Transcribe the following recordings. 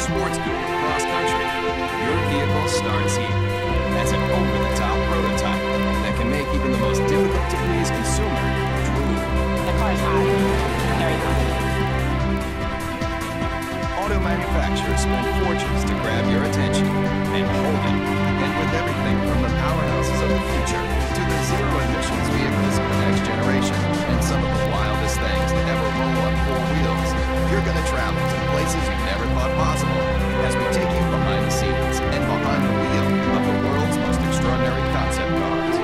sports coupe cross country, your vehicle starts here as an over-the-top prototype that can make even the most difficult-to-please consumer drool. The car's hot. Very hot. Auto manufacturers spend fortunes to grab your attention and hold it. And with everything from the powerhouses of the future to the zero-emissions vehicles of the next generation and some of the wildest things that ever roll on four wheels, you're going to travel to places you never thought possible as we take you behind the scenes and behind the wheel of the world's most extraordinary concept cars.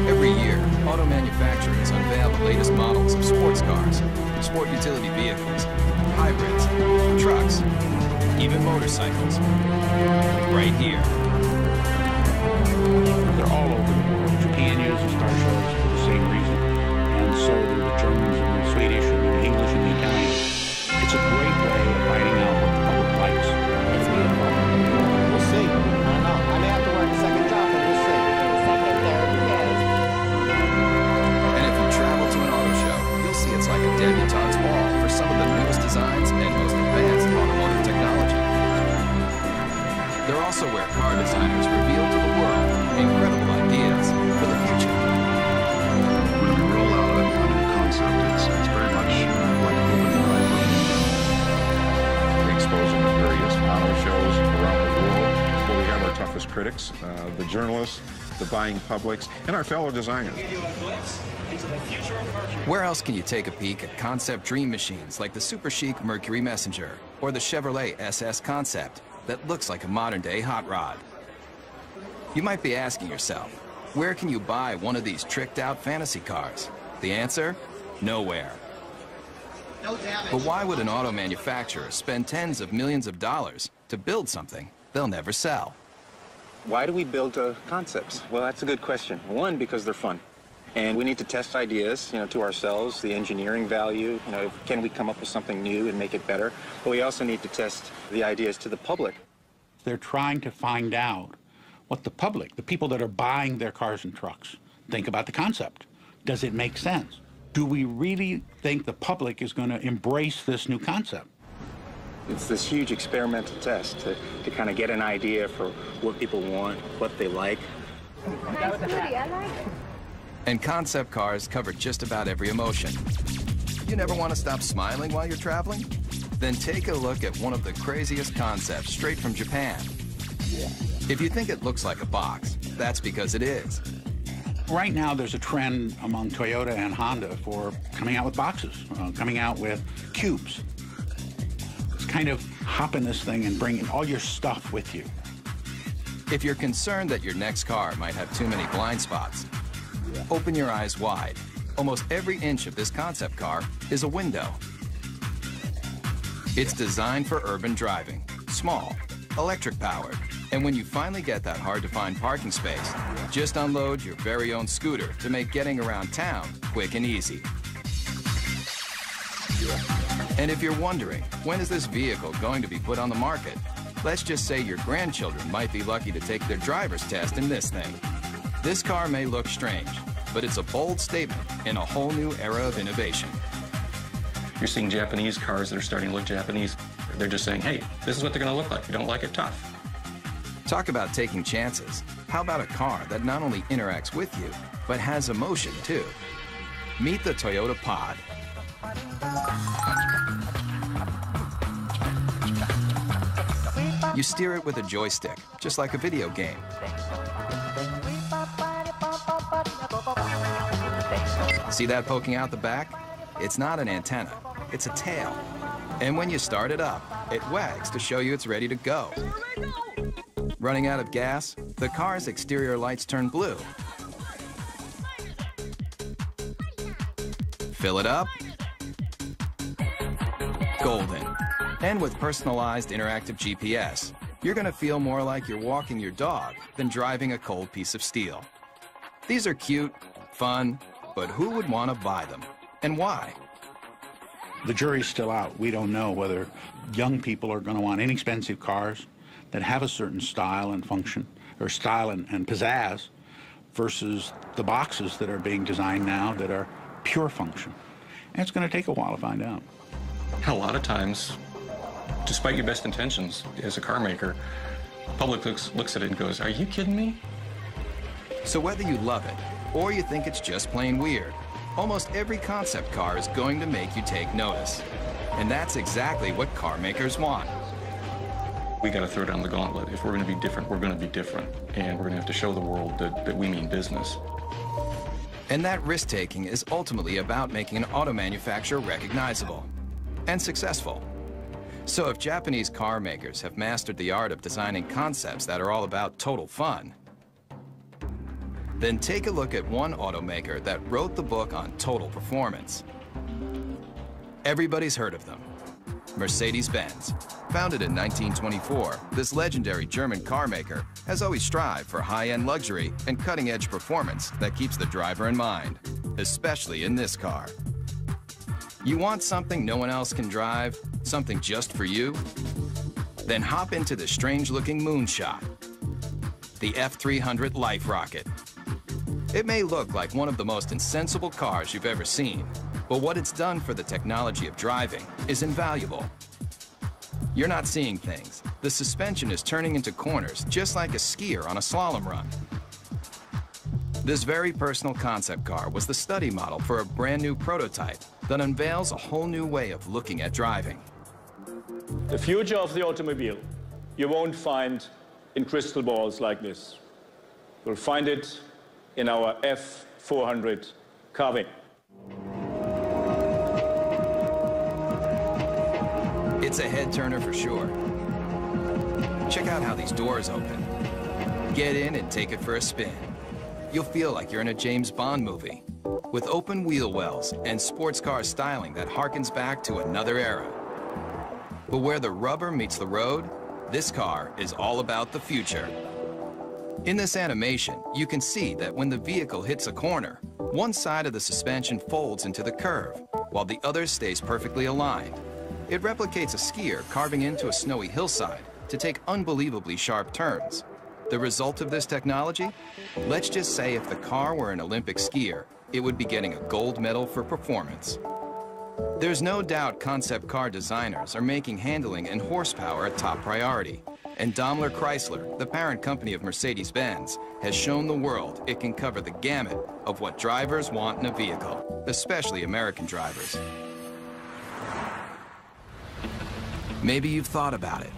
Every year, auto manufacturers unveil the latest models of sports cars, sport utility vehicles, hybrids, trucks, even motorcycles. Right here. They're all over the world. Japan uses car shows for the same reason, and so do the Germans and the Swedish and the English and the Italian. It's a great way of finding out what the public likes. It's beautiful. We'll see. I don't know. I may have to work a second job, but we'll see. Second, third, who cares? And if you travel to an auto show, you'll see it's like a debutante's ball for some of the newest designs and most advanced automotive technology. They're also where car designers reveal to the world incredible ideas for the future. When we roll out a new concept, it's very much like opening your iPhone. We expose them to various auto shows around the world where we have our toughest critics, the journalists, the buying publics, and our fellow designers. Where else can you take a peek at concept dream machines like the super chic Mercury Messenger or the Chevrolet SS Concept that looks like a modern-day hot rod? You might be asking yourself, where can you buy one of these tricked-out fantasy cars? The answer? Nowhere. But why would an auto manufacturer spend tens of millions of dollars to build something they'll never sell? Why do we build concepts? Well, that's a good question. One, because they're fun. And we need to test ideas, to ourselves, the engineering value, can we come up with something new and make it better? But we also need to test the ideas to the public. They're trying to find out what the public, the people that are buying their cars and trucks, think about the concept. Does it make sense? Do we really think the public is going to embrace this new concept? It's this huge experimental test to kind of get an idea for what people want, what they like. That's pretty, I like it. And concept cars cover just about every emotion. You never want to stop smiling while you're traveling? Then take a look at one of the craziest concepts straight from Japan. If you think it looks like a box, that's because it is. Right now, there's a trend among Toyota and Honda for coming out with boxes, coming out with cubes. It's kind of hop in this thing and bring all your stuff with you. If you're concerned that your next car might have too many blind spots, open your eyes wide. Almost every inch of this concept car is a window. It's designed for urban driving, small, electric powered. And when you finally get that hard-to-find parking space, just unload your very own scooter to make getting around town quick and easy. And if you're wondering, when is this vehicle going to be put on the market? Let's just say your grandchildren might be lucky to take their driver's test in this thing. This car may look strange, but it's a bold statement in a whole new era of innovation. You're seeing Japanese cars that are starting to look Japanese. They're just saying, hey, this is what they're going to look like. If you don't like it, tough. Talk about taking chances. How about a car that not only interacts with you, but has emotion too? Meet the Toyota Pod. You steer it with a joystick, just like a video game. See that poking out the back? It's not an antenna, it's a tail. And when you start it up, it wags to show you it's ready to go. Running out of gas? The car's exterior lights turn blue. Fill it up? Golden. And with personalized interactive GPS, you're going to feel more like you're walking your dog than driving a cold piece of steel. These are cute, fun, but who would want to buy them? And why? The jury's still out. We don't know whether young people are going to want inexpensive cars that have a certain style and function, or style and pizzazz, versus the boxes that are being designed now that are pure function. And it's going to take a while to find out. A lot of times, despite your best intentions as a car maker, the public looks at it and goes, "Are you kidding me?" So whether you love it or you think it's just plain weird, almost every concept car is going to make you take notice. And that's exactly what car makers want. We got to throw down the gauntlet. If we're going to be different, we're going to be different. And we're going to have to show the world that we mean business. And that risk-taking is ultimately about making an auto manufacturer recognizable and successful. So if Japanese car makers have mastered the art of designing concepts that are all about total fun, then take a look at one automaker that wrote the book on total performance. Everybody's heard of them. Mercedes-Benz. Founded in 1924, this legendary German car maker has always strived for high-end luxury and cutting-edge performance that keeps the driver in mind, especially in this car. You want something no one else can drive? Something just for you? Then hop into the strange-looking moonshot, the F300 Life Rocket. It may look like one of the most insensible cars you've ever seen, but what it's done for the technology of driving is invaluable. You're not seeing things. The suspension is turning into corners just like a skier on a slalom run. This very personal concept car was the study model for a brand new prototype that unveils a whole new way of looking at driving. The future of the automobile, you won't find in crystal balls like this. You'll find it in our F400 carving. It's a head-turner for sure. Check out how these doors open. Get in and take it for a spin. You'll feel like you're in a James Bond movie, with open wheel wells and sports car styling that harkens back to another era. But where the rubber meets the road, this car is all about the future. In this animation, you can see that when the vehicle hits a corner, one side of the suspension folds into the curve, while the other stays perfectly aligned. It replicates a skier carving into a snowy hillside to take unbelievably sharp turns. The result of this technology? Let's just say if the car were an Olympic skier, it would be getting a gold medal for performance. There's no doubt concept car designers are making handling and horsepower a top priority. And Daimler Chrysler, the parent company of Mercedes-Benz, has shown the world it can cover the gamut of what drivers want in a vehicle, especially American drivers. Maybe you've thought about it.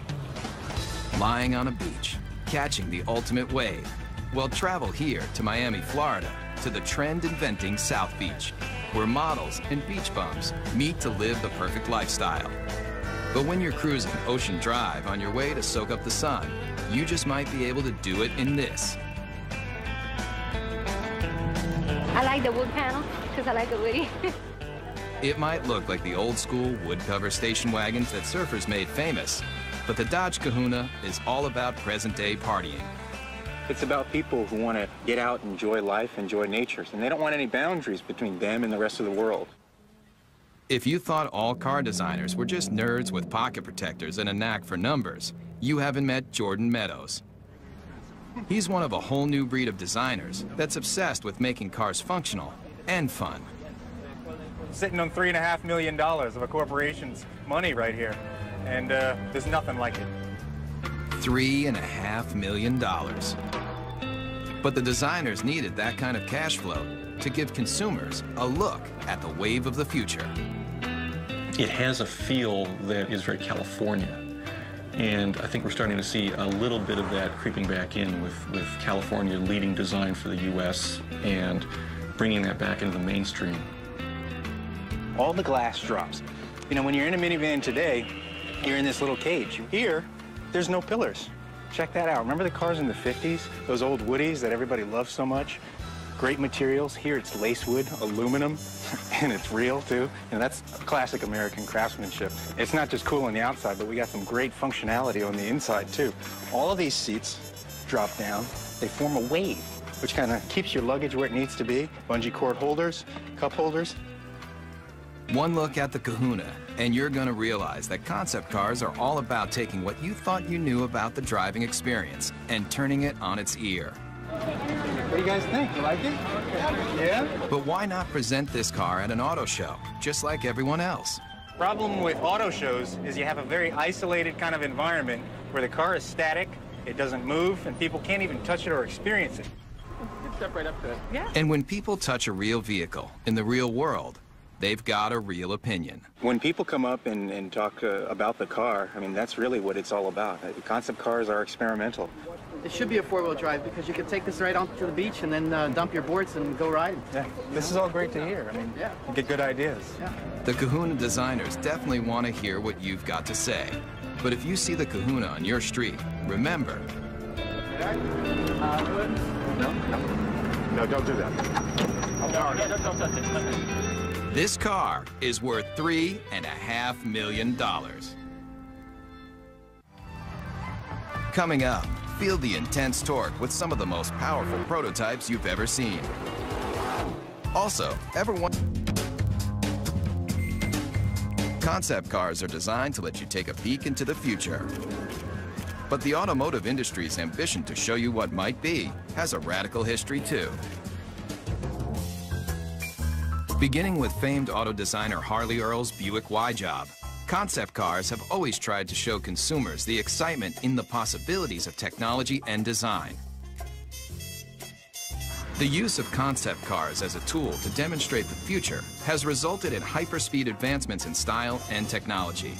Lying on a beach, catching the ultimate wave. Well, travel here to Miami, Florida, to the trend-inventing South Beach, where models and beach bums meet to live the perfect lifestyle. But when you're cruising Ocean Drive on your way to soak up the sun, you just might be able to do it in this. I like the wood panel because I like the woody. It might look like the old-school wood-cover station wagons that surfers made famous, but the Dodge Kahuna is all about present-day partying. It's about people who want to get out, enjoy life, enjoy nature, and they don't want any boundaries between them and the rest of the world. If you thought all car designers were just nerds with pocket protectors and a knack for numbers, you haven't met Jordan Meadows. He's one of a whole new breed of designers that's obsessed with making cars functional and fun. Sitting on $3.5 million of a corporation's money right here, and there's nothing like it. $3.5 million. But the designers needed that kind of cash flow to give consumers a look at the wave of the future. It has a feel that is very California. And I think we're starting to see a little bit of that creeping back in with California leading design for the U.S. and bringing that back into the mainstream. All the glass drops. You know, when you're in a minivan today, you're in this little cage. Here, there's no pillars. Check that out. Remember the cars in the 50s? Those old Woodies that everybody loved so much? Great materials. Here it's lacewood, aluminum, and it's real too. And that's classic American craftsmanship. It's not just cool on the outside, but we got some great functionality on the inside too. All of these seats drop down. They form a wave, which kind of keeps your luggage where it needs to be. Bungee cord holders, cup holders. One look at the Kahuna, and you're going to realize that concept cars are all about taking what you thought you knew about the driving experience and turning it on its ear. What do you guys think? You like it? Yeah? But why not present this car at an auto show, just like everyone else? Problem with auto shows is you have a very isolated kind of environment where the car is static, it doesn't move, and people can't even touch it or experience it. Step right up to it. Yeah. And when people touch a real vehicle in the real world, they've got a real opinion. When people come up and talk about the car, I mean, that's really what it's all about. Concept cars are experimental. It should be a four-wheel drive because you can take this right onto the beach and then dump your boards and go riding. Yeah, this is all great to hear. I mean, yeah, you get good ideas. Yeah. The Kahuna designers definitely want to hear what you've got to say. But if you see the Kahuna on your street, remember. No, don't do that. Don't touch it. This car is worth $3.5 million. Coming up, feel the intense torque with some of the most powerful prototypes you've ever seen. Also, concept cars are designed to let you take a peek into the future. But the automotive industry's ambition to show you what might be has a radical history too. Beginning with famed auto designer Harley Earl's Buick Y-Job, concept cars have always tried to show consumers the excitement in the possibilities of technology and design. The use of concept cars as a tool to demonstrate the future has resulted in hyperspeed advancements in style and technology.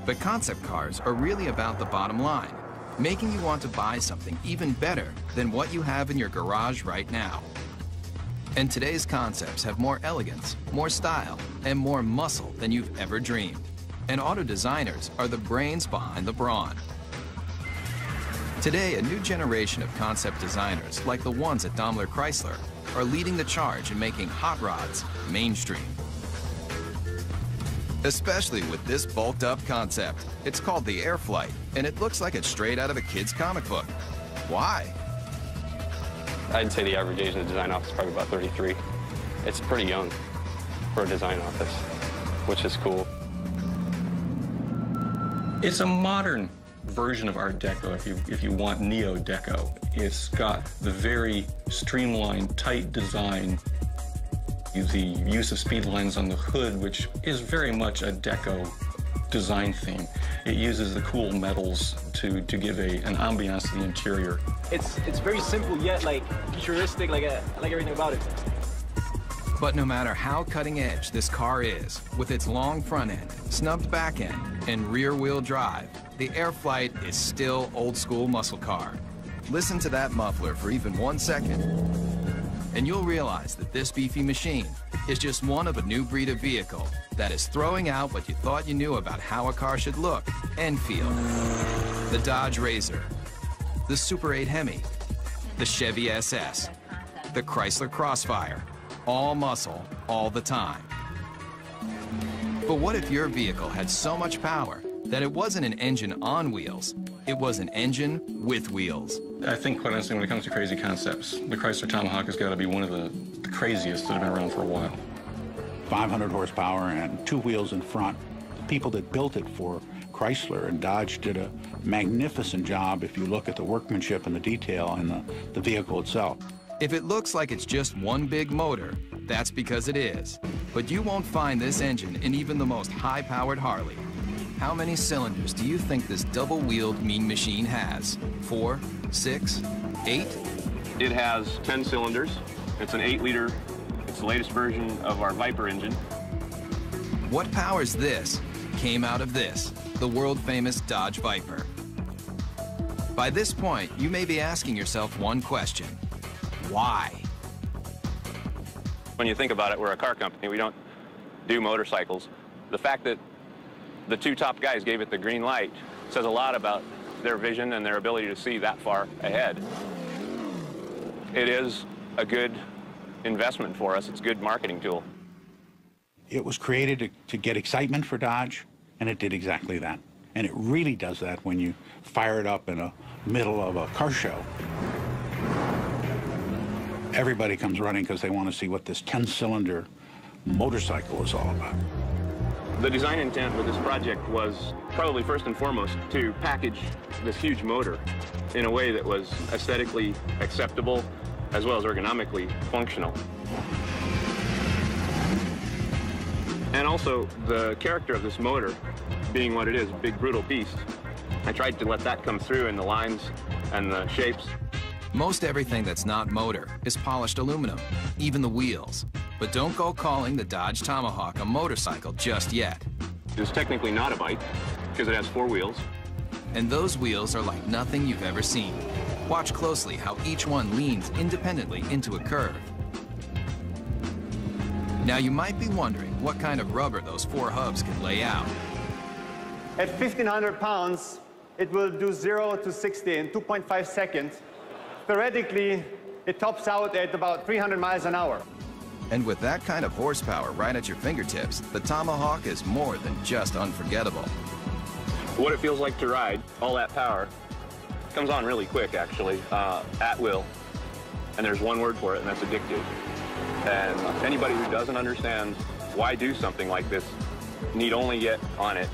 But concept cars are really about the bottom line, making you want to buy something even better than what you have in your garage right now. And today's concepts have more elegance, more style, and more muscle than you've ever dreamed. And auto designers are the brains behind the brawn. Today, a new generation of concept designers, like the ones at Daimler Chrysler, are leading the charge in making hot rods mainstream. Especially with this bulked-up concept. It's called the Airflight, and it looks like it's straight out of a kid's comic book. Why? I'd say the average age in the design office is probably about 33. It's pretty young for a design office, which is cool. It's a modern version of Art Deco, if you want Neo-Deco. It's got the very streamlined, tight design, the use of speed lines on the hood, which is very much a Deco design theme. It uses the cool metals to give an ambiance to the interior. It's very simple yet like futuristic, like everything about it. But no matter how cutting edge this car is, with its long front end, snubbed back end, and rear wheel drive, the Airflight is still old school muscle car. Listen to that muffler for even 1 second, and you'll realize that this beefy machine is just one of a new breed of vehicle that is throwing out what you thought you knew about how a car should look and feel. The Dodge Razor, the Super 8 Hemi, the Chevy SS, the Chrysler Crossfire, all muscle, all the time. But what if your vehicle had so much power that it wasn't an engine on wheels, it was an engine with wheels? I think, quite honestly, when it comes to crazy concepts, the Chrysler Tomahawk has got to be one of the craziest that have been around for a while. 500 horsepower and 2 wheels in front. The people that built it for Chrysler and Dodge did a magnificent job if you look at the workmanship and the detail in the vehicle itself. If it looks like it's just one big motor, that's because it is. But you won't find this engine in even the most high-powered Harley. How many cylinders do you think this double-wheeled mean machine has? 4, 6, 8? It has 10 cylinders. It's an 8-liter. It's the latest version of our Viper engine. What powers this came out of this, the world-famous Dodge Viper. By this point, you may be asking yourself one question. Why? When you think about it, we're a car company. We don't do motorcycles. The fact that the 2 top guys gave it the green light says a lot about their vision and their ability to see that far ahead. It is a good investment for us. It's a good marketing tool. It was created to get excitement for Dodge, and it did exactly that. And it really does that when you fire it up in the middle of a car show. Everybody comes running because they want to see what this 10-cylinder motorcycle is all about. The design intent with this project was probably first and foremost to package this huge motor in a way that was aesthetically acceptable as well as ergonomically functional. And also the character of this motor being what it is, a big brutal beast. I tried to let that come through in the lines and the shapes. Most everything that's not motor is polished aluminum, even the wheels. But don't go calling the Dodge Tomahawk a motorcycle just yet. It's technically not a bike because it has 4 wheels. And those wheels are like nothing you've ever seen. Watch closely how each one leans independently into a curve. Now you might be wondering what kind of rubber those 4 hubs can lay out. At 1,500 pounds, it will do 0 to 60 in 2.5 seconds. Theoretically, it tops out at about 300 miles an hour. And with that kind of horsepower right at your fingertips, the Tomahawk is more than just unforgettable. What it feels like to ride, all that power, comes on really quick, actually, at will. And there's one word for it, and that's addictive. And anybody who doesn't understand why do something like this need only get on it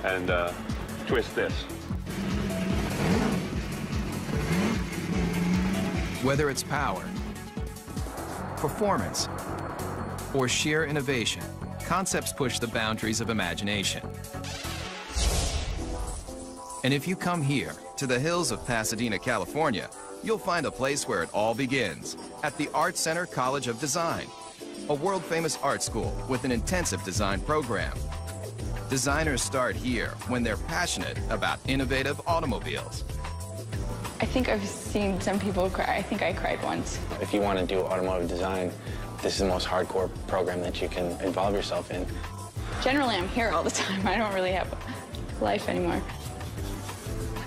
and twist this. Whether it's power, performance, or sheer innovation, concepts push the boundaries of imagination. And if you come here, to the hills of Pasadena, California, you'll find a place where it all begins, at the Art Center College of Design, a world-famous art school with an intensive design program. Designers start here when they're passionate about innovative automobiles. I think I've seen some people cry. I think I cried once. If you want to do automotive design, this is the most hardcore program that you can involve yourself in. Generally, I'm here all the time. I don't really have a life anymore.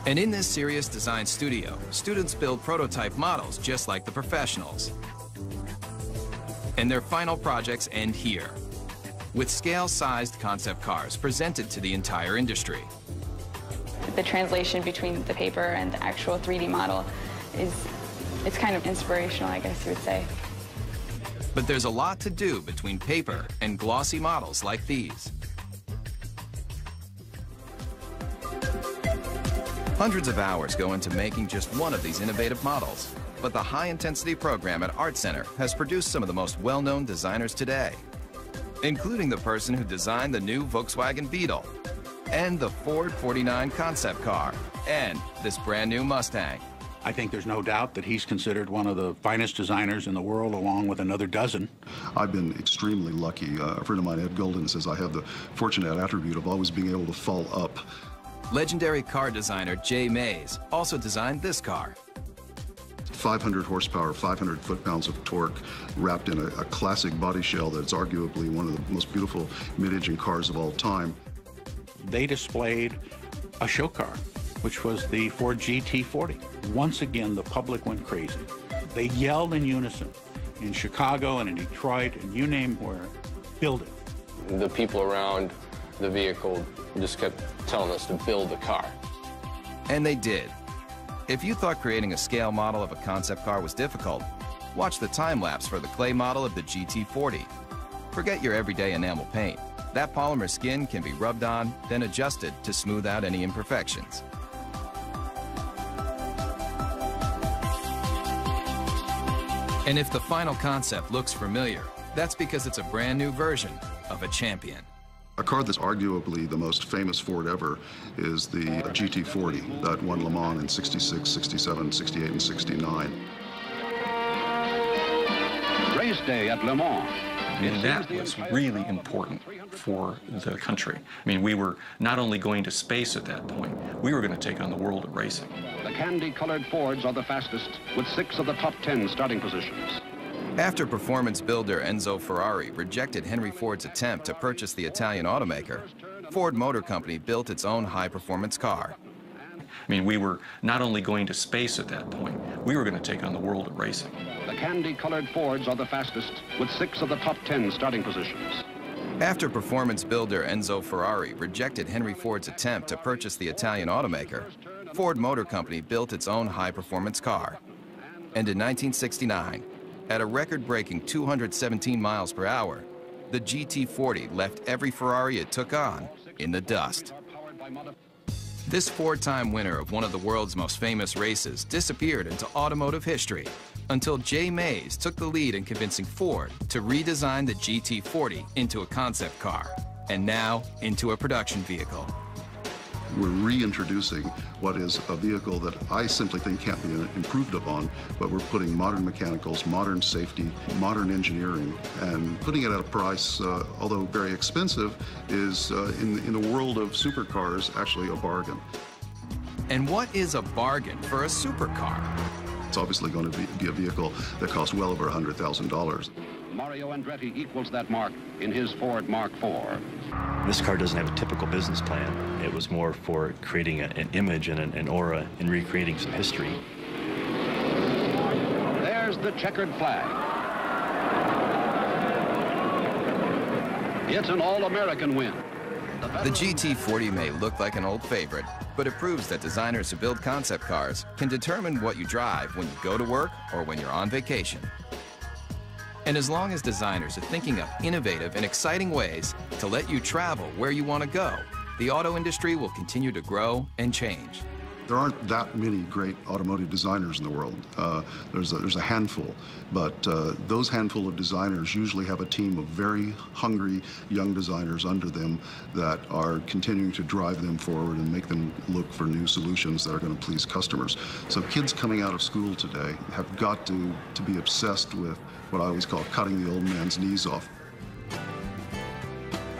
And in this serious design studio, students build prototype models just like the professionals. And their final projects end here, with scale-sized concept cars presented to the entire industry. The translation between the paper and the actual 3D model it's kind of inspirational, I guess you would say. But there's a lot to do between paper and glossy models like these. Hundreds of hours go into making just one of these innovative models, but the high-intensity program at Art Center has produced some of the most well-known designers today, including the person who designed the new Volkswagen Beetle, and the Ford 49 concept car, and this brand new Mustang. I think there's no doubt that he's considered one of the finest designers in the world, along with another dozen. I've been extremely lucky. A friend of mine, Ed Golden, says I have the fortunate attribute of always being able to fall up. Legendary car designer Jay Mays also designed this car. 500 horsepower, 500 foot-pounds of torque, wrapped in a classic body shell that's arguably one of the most beautiful mid-engine cars of all time. They displayed a show car, which was the Ford GT40. Once again, the public went crazy. They yelled in unison in Chicago and in Detroit, and you name where, build it. The people around the vehicle just kept telling us to build the car. And they did. If you thought creating a scale model of a concept car was difficult, watch the time-lapse for the clay model of the GT40. Forget your everyday enamel paint. That polymer skin can be rubbed on, then adjusted to smooth out any imperfections. And if the final concept looks familiar, that's because it's a brand new version of a champion. A car that's arguably the most famous Ford ever is the GT40 that won Le Mans in 66, 67, 68, and 69. Race day at Le Mans. And that was really important for the country. I mean, we were not only going to space at that point, we were going to take on the world of racing. The candy-colored Fords are the fastest, with 6 of the top 10 starting positions. After performance builder Enzo Ferrari rejected Henry Ford's attempt to purchase the Italian automaker, Ford Motor Company built its own high-performance car. I mean, we were not only going to space at that point, we were going to take on the world of racing. The candy-colored Fords are the fastest, with 6 of the top 10 starting positions. After performance builder Enzo Ferrari rejected Henry Ford's attempt to purchase the Italian automaker, Ford Motor Company built its own high-performance car. And in 1969, at a record-breaking 217 miles per hour, the GT40 left every Ferrari it took on in the dust. This 4-time winner of one of the world's most famous races disappeared into automotive history until Jay Mays took the lead in convincing Ford to redesign the GT40 into a concept car, and now into a production vehicle. We're reintroducing what is a vehicle that I simply think can't be improved upon, but we're putting modern mechanicals, modern safety, modern engineering, and putting it at a price, although very expensive, is in the world of supercars actually a bargain. And what is a bargain for a supercar? It's obviously going to be a vehicle that costs well over $100,000. Mario Andretti equals that mark in his Ford Mark IV. This car doesn't have a typical business plan. It was more for creating an image and an aura and recreating some history. There's the checkered flag. It's an all-American win. The GT40 may look like an old favorite, but it proves that designers who build concept cars can determine what you drive when you go to work or when you're on vacation. And as long as designers are thinking up innovative and exciting ways to let you travel where you want to go, the auto industry will continue to grow and change. There aren't that many great automotive designers in the world. There's a handful, but those handful of designers usually have a team of very hungry young designers under them that are continuing to drive them forward and make them look for new solutions that are going to please customers. So kids coming out of school today have got to be obsessed with what I always call cutting the old man's knees off.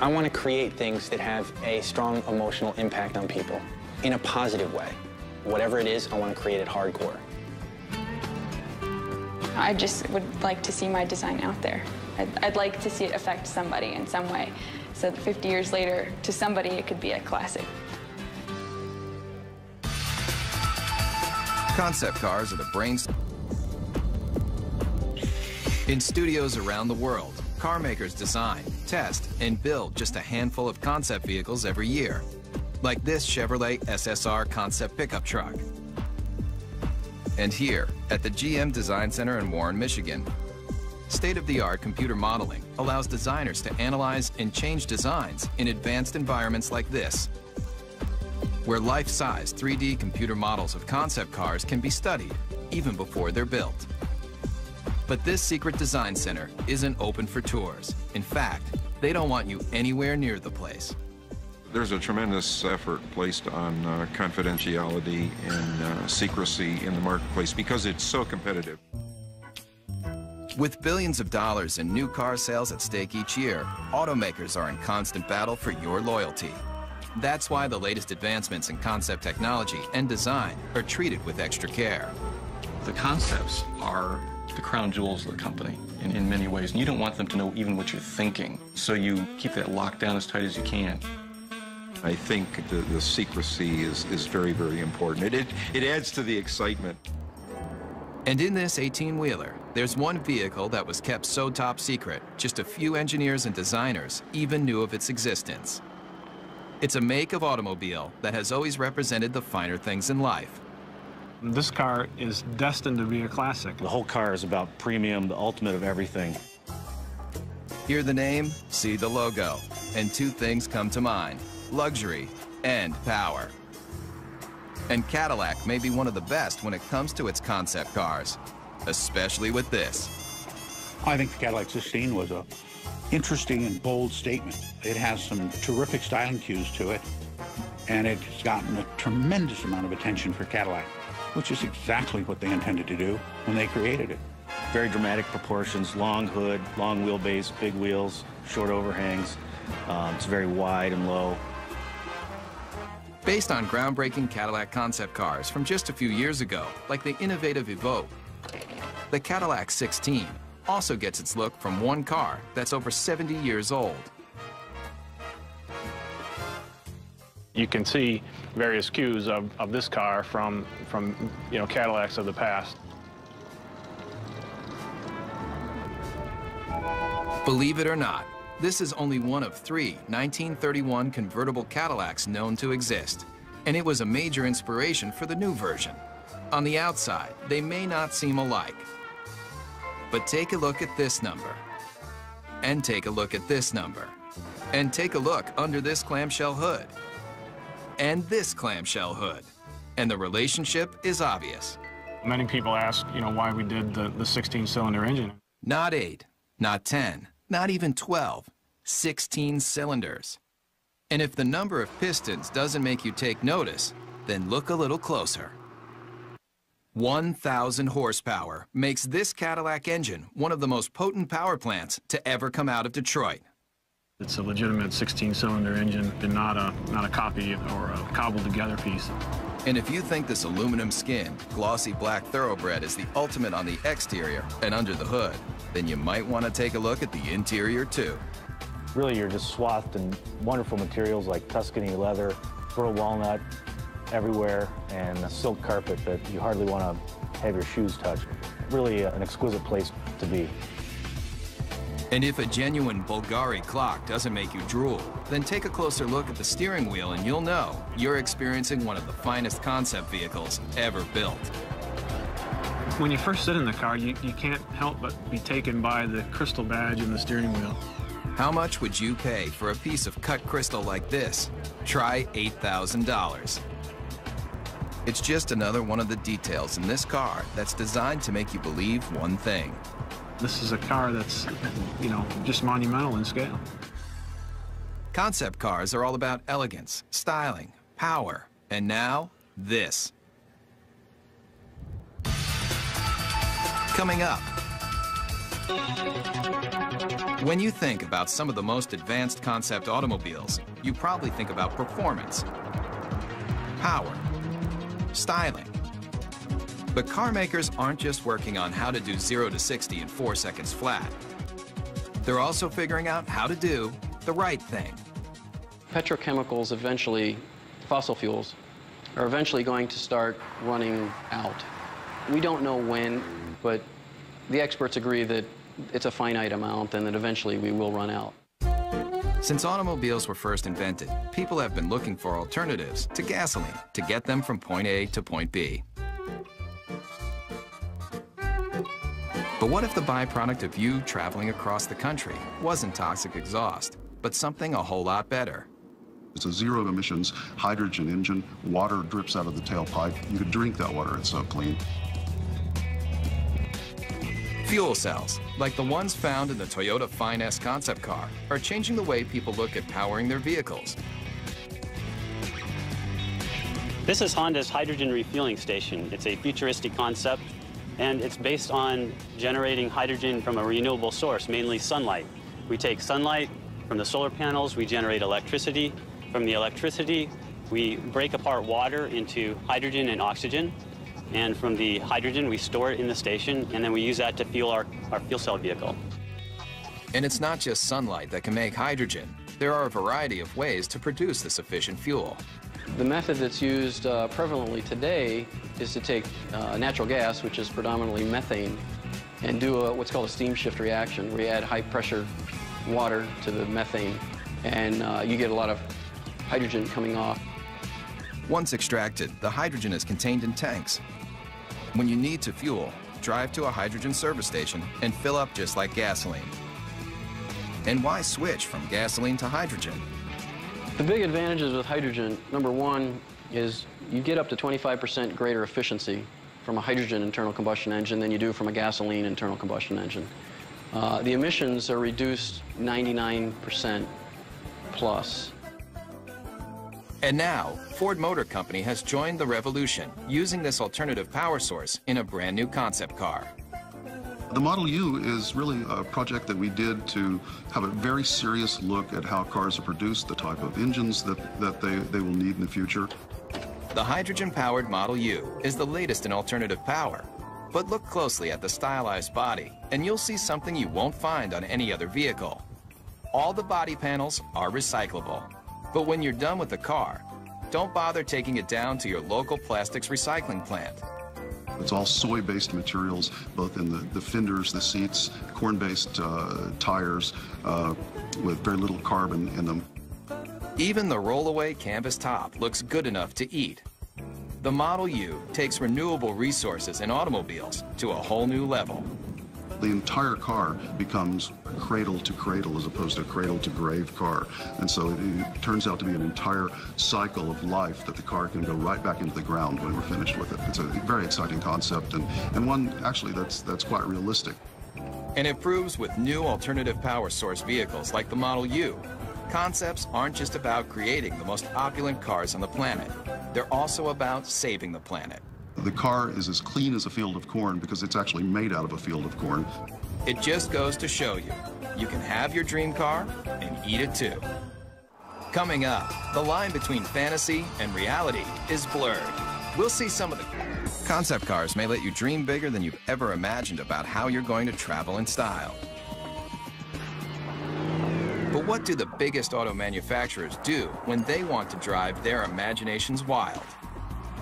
I want to create things that have a strong emotional impact on people in a positive way. Whatever it is, I want to create it hardcore. I just would like to see my design out there. I'd like to see it affect somebody in some way, so that 50 years later, to somebody, it could be a classic. Concept cars are the brains. In studios around the world, car makers design, test, and build just a handful of concept vehicles every year, like this Chevrolet SSR concept pickup truck. And here, at the GM Design Center in Warren, Michigan, state-of-the-art computer modeling allows designers to analyze and change designs in advanced environments like this, where life-size 3D computer models of concept cars can be studied even before they're built. But this secret design center isn't open for tours. In fact, they don't want you anywhere near the place. There's a tremendous effort placed on confidentiality and secrecy in the marketplace because it's so competitive. With billions of dollars in new car sales at stake each year, automakers are in constant battle for your loyalty. That's why the latest advancements in concept technology and design are treated with extra care. The concepts are the crown jewels of the company in many ways, and you don't want them to know even what you're thinking, so you keep that locked down as tight as you can. I think the secrecy is very, very important. It adds to the excitement. And in this 18-wheeler, there's one vehicle that was kept so top secret, just a few engineers and designers even knew of its existence. It's a make of automobile that has always represented the finer things in life. This car is destined to be a classic. The whole car is about premium, the ultimate of everything. Hear the name, see the logo, and two things come to mind: luxury and power. And Cadillac may be one of the best when it comes to its concept cars, especially with this. I think the Cadillac 16 was a interesting and bold statement. It has some terrific styling cues to it, and it's gotten a tremendous amount of attention for Cadillac, which is exactly what they intended to do when they created it. Very dramatic proportions, long hood, long wheelbase, big wheels, short overhangs. It's very wide and low. Based on groundbreaking Cadillac concept cars from just a few years ago, like the innovative Evoque, the Cadillac 16 also gets its look from one car that's over 70 years old. You can see various cues of this car from Cadillacs of the past. Believe it or not, this is only one of 3 1931 convertible Cadillacs known to exist, and it was a major inspiration for the new version. On the outside, they may not seem alike, but take a look at this number, and take a look at this number, and take a look under this clamshell hood, and this clamshell hood, and the relationship is obvious. Many people ask, why we did the 16-cylinder engine. Not 8, not 10, not even 12, 16 cylinders. And if the number of pistons doesn't make you take notice, then look a little closer. 1,000 horsepower makes this Cadillac engine one of the most potent power plants to ever come out of Detroit. It's a legitimate 16-cylinder engine and not a copy or a cobbled-together piece. And if you think this aluminum skin, glossy black thoroughbred is the ultimate on the exterior and under the hood, then you might want to take a look at the interior too. Really, you're just swathed in wonderful materials like Tuscany leather, pearl walnut everywhere, and a silk carpet that you hardly want to have your shoes touch. Really an exquisite place to be. And if a genuine Bulgari clock doesn't make you drool, then take a closer look at the steering wheel and you'll know you're experiencing one of the finest concept vehicles ever built. When you first sit in the car, you can't help but be taken by the crystal badge in the steering wheel. How much would you pay for a piece of cut crystal like this? Try $8,000. It's just another one of the details in this car that's designed to make you believe one thing. This is a car that's, just monumental in scale. Concept cars are all about elegance, styling, power, and now, this. Coming up. When you think about some of the most advanced concept automobiles, you probably think about performance, power, styling. But car makers aren't just working on how to do 0 to 60 in 4 seconds flat. They're also figuring out how to do the right thing. Petrochemicals eventually, fossil fuels, are eventually going to start running out. We don't know when, but the experts agree that it's a finite amount and that eventually we will run out. Since automobiles were first invented, people have been looking for alternatives to gasoline to get them from point A to point B. But what if the byproduct of you traveling across the country wasn't toxic exhaust, but something a whole lot better? It's a zero emissions hydrogen engine. Water drips out of the tailpipe. You could drink that water, it's so clean. Fuel cells, like the ones found in the Toyota Finesse concept car, are changing the way people look at powering their vehicles. This is Honda's hydrogen refueling station. It's a futuristic concept, and it's based on generating hydrogen from a renewable source, mainly sunlight. We take sunlight from the solar panels, we generate electricity. From the electricity, we break apart water into hydrogen and oxygen. And from the hydrogen, we store it in the station, and then we use that to fuel our fuel cell vehicle. And it's not just sunlight that can make hydrogen. There are a variety of ways to produce this efficient fuel. The method that's used prevalently today is to take natural gas, which is predominantly methane, and do what's called a steam shift reaction, where you add high-pressure water to the methane, and you get a lot of hydrogen coming off. Once extracted, the hydrogen is contained in tanks. When you need to fuel, drive to a hydrogen service station and fill up just like gasoline. And why switch from gasoline to hydrogen? The big advantages with hydrogen, number one, is you get up to 25% greater efficiency from a hydrogen internal combustion engine than you do from a gasoline internal combustion engine. The emissions are reduced 99% plus. And now, Ford Motor Company has joined the revolution, using this alternative power source in a brand new concept car. The Model U is really a project that we did to have a very serious look at how cars are produced, the type of engines that they will need in the future. The hydrogen-powered Model U is the latest in alternative power. But look closely at the stylized body, and you'll see something you won't find on any other vehicle. All the body panels are recyclable. But when you're done with the car, don't bother taking it down to your local plastics recycling plant. It's all soy-based materials, both in the fenders, the seats, corn-based tires with very little carbon in them. Even the rollaway canvas top looks good enough to eat. The Model U takes renewable resources in automobiles to a whole new level. The entire car becomes cradle to cradle as opposed to cradle to grave car. And so it turns out to be an entire cycle of life that the car can go right back into the ground when we're finished with it. It's a very exciting concept and one actually that's quite realistic. And it proves with new alternative power source vehicles like the Model U, concepts aren't just about creating the most opulent cars on the planet. They're also about saving the planet. The car is as clean as a field of corn because it's actually made out of a field of corn. It just goes to show you, you can have your dream car and eat it too. Coming up, the line between fantasy and reality is blurred. We'll see some of the concept cars may let you dream bigger than you've ever imagined about how you're going to travel in style. But what do the biggest auto manufacturers do when they want to drive their imaginations wild?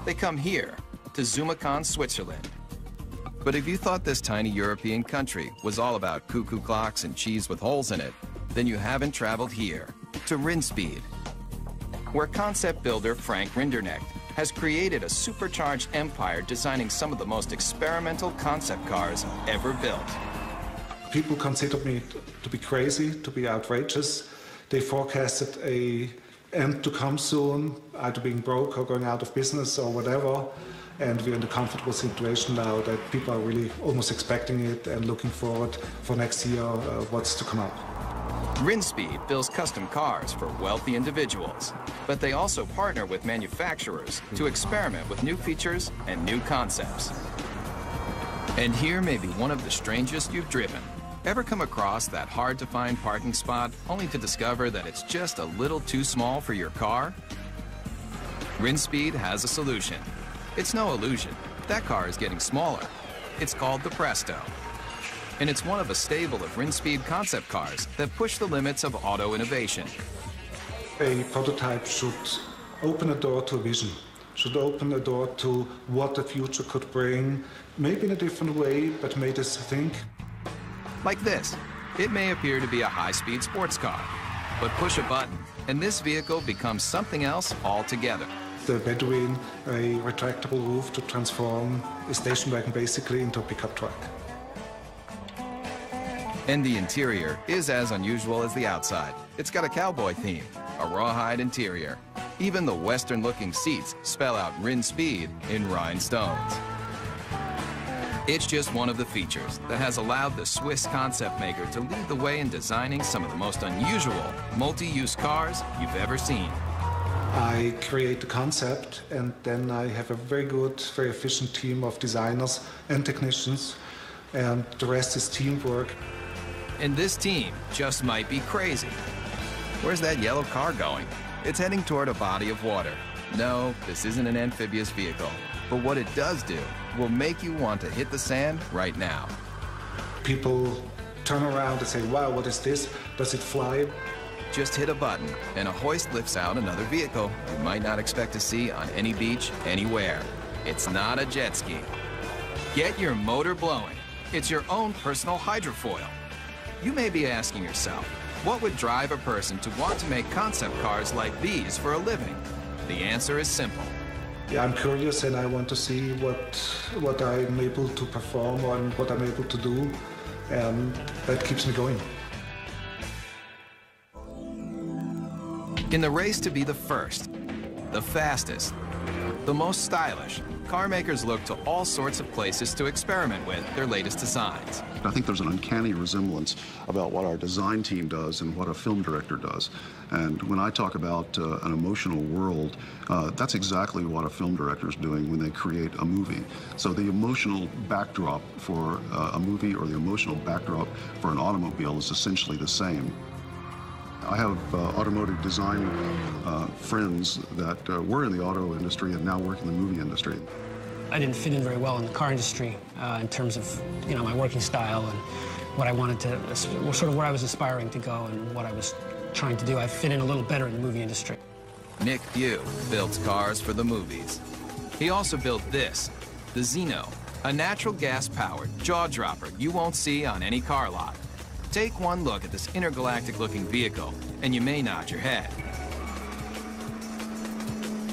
They come here to Zumikon, Switzerland. But if you thought this tiny European country was all about cuckoo clocks and cheese with holes in it, then you haven't traveled here, to Rinspeed, where concept builder Frank Rinderknecht has created a supercharged empire designing some of the most experimental concept cars ever built. People considered me to be crazy, to be outrageous. They forecasted an end to come soon, either being broke or going out of business or whatever. And we're in a comfortable situation now that people are really almost expecting it and looking forward for next year what's to come up. Rinspeed builds custom cars for wealthy individuals, but they also partner with manufacturers to experiment with new features and new concepts. And here may be one of the strangest you've driven. Ever come across that hard-to-find parking spot only to discover that it's just a little too small for your car? Rinspeed has a solution. It's no illusion. That car is getting smaller. It's called the Presto. And it's one of a stable of Rinspeed concept cars that push the limits of auto innovation. A prototype should open a door to a vision, should open a door to what the future could bring, maybe in a different way, but made us think. Like this. It may appear to be a high-speed sports car, but push a button, and this vehicle becomes something else altogether. The Bedouin, a retractable roof to transform a station wagon basically into a pickup truck. And the interior is as unusual as the outside. It's got a cowboy theme, a rawhide interior. Even the Western-looking seats spell out Rinspeed in rhinestones. It's just one of the features that has allowed the Swiss concept maker to lead the way in designing some of the most unusual multi-use cars you've ever seen. I create the concept, and then I have a very good, very efficient team of designers and technicians, and the rest is teamwork. And this team just might be crazy. Where's that yellow car going? It's heading toward a body of water. No, this isn't an amphibious vehicle, but what it does do will make you want to hit the sand right now. People turn around and say, wow, what is this? Does it fly? Just hit a button, and a hoist lifts out another vehicle you might not expect to see on any beach, anywhere. It's not a jet ski. Get your motor blowing. It's your own personal hydrofoil. You may be asking yourself, what would drive a person to want to make concept cars like these for a living? The answer is simple. Yeah, I'm curious and I want to see what I'm able to perform and what I'm able to do, and that keeps me going. In the race to be the first, the fastest, the most stylish, car makers look to all sorts of places to experiment with their latest designs. I think there's an uncanny resemblance about what our design team does and what a film director does. And when I talk about an emotional world, that's exactly what a film director is doing when they create a movie. So the emotional backdrop for a movie or the emotional backdrop for an automobile is essentially the same. I have automotive design friends that were in the auto industry and now work in the movie industry. I didn't fit in very well in the car industry in terms of, my working style and what I wanted to, sort of where I was aspiring to go and what I was trying to do. I fit in a little better in the movie industry. Nick Pugh builds cars for the movies. He also built this, the Xeno, a natural gas-powered jaw-dropper you won't see on any car lot. Take one look at this intergalactic-looking vehicle, and you may nod your head.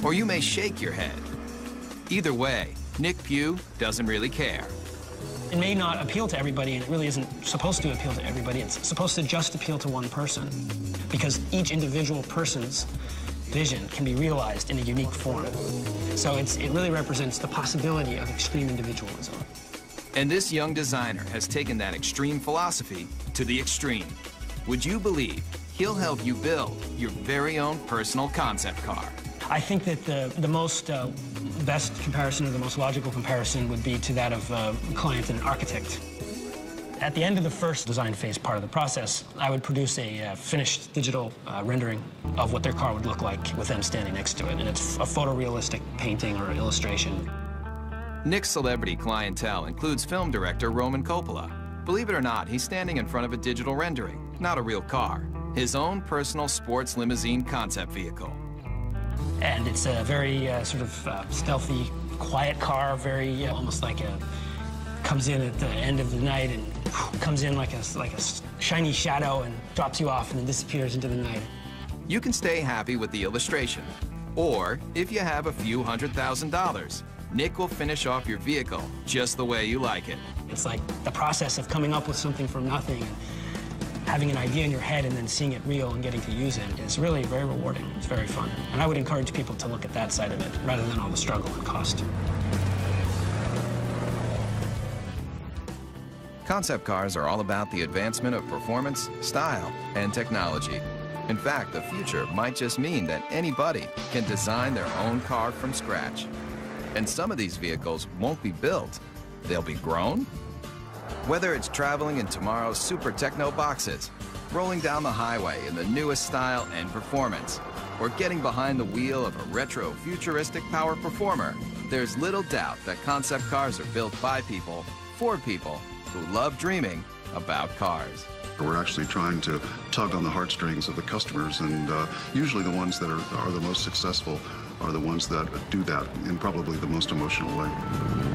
Or you may shake your head. Either way, Nick Pugh doesn't really care. It may not appeal to everybody, and it really isn't supposed to appeal to everybody. It's supposed to just appeal to one person, because each individual person's vision can be realized in a unique form. So it really represents the possibility of extreme individualism. And this young designer has taken that extreme philosophy to the extreme. Would you believe he'll help you build your very own personal concept car? I think that the most best comparison, or the most logical comparison, would be to that of a client and an architect. At the end of the first design phase part of the process, I would produce a finished digital rendering of what their car would look like with them standing next to it, and it's a photorealistic painting or illustration. Nick's celebrity clientele includes film director Roman Coppola. Believe it or not, he's standing in front of a digital rendering, not a real car. His own personal sports limousine concept vehicle. And it's a very sort of stealthy, quiet car, very almost like comes in at the end of the night and comes in like a shiny shadow and drops you off and then disappears into the night. You can stay happy with the illustration. Or, if you have a few $100,000, Nick will finish off your vehicle just the way you like it. It's like the process of coming up with something from nothing and having an idea in your head and then seeing it real and getting to use it is really very rewarding. It's very fun. And I would encourage people to look at that side of it rather than all the struggle and cost. Concept cars are all about the advancement of performance, style, and technology. In fact, the future might just mean that anybody can design their own car from scratch. And some of these vehicles won't be built, they'll be grown. Whether it's traveling in tomorrow's super techno boxes, rolling down the highway in the newest style and performance, or getting behind the wheel of a retro futuristic power performer, there's little doubt that concept cars are built by people, for people, who love dreaming about cars. We're actually trying to tug on the heartstrings of the customers, and usually the ones that are the most successful are the ones that do that in probably the most emotional way.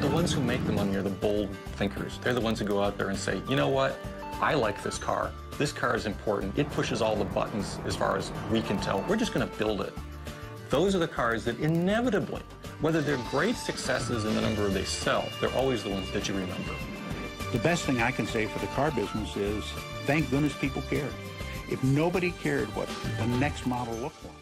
The ones who make the money are the bold thinkers. They're the ones who go out there and say, you know what, I like this car. This car is important. It pushes all the buttons as far as we can tell. We're just going to build it. Those are the cars that inevitably, whether they're great successes in the number they sell, they're always the ones that you remember. The best thing I can say for the car business is, thank goodness people cared. If nobody cared what the next model looked like,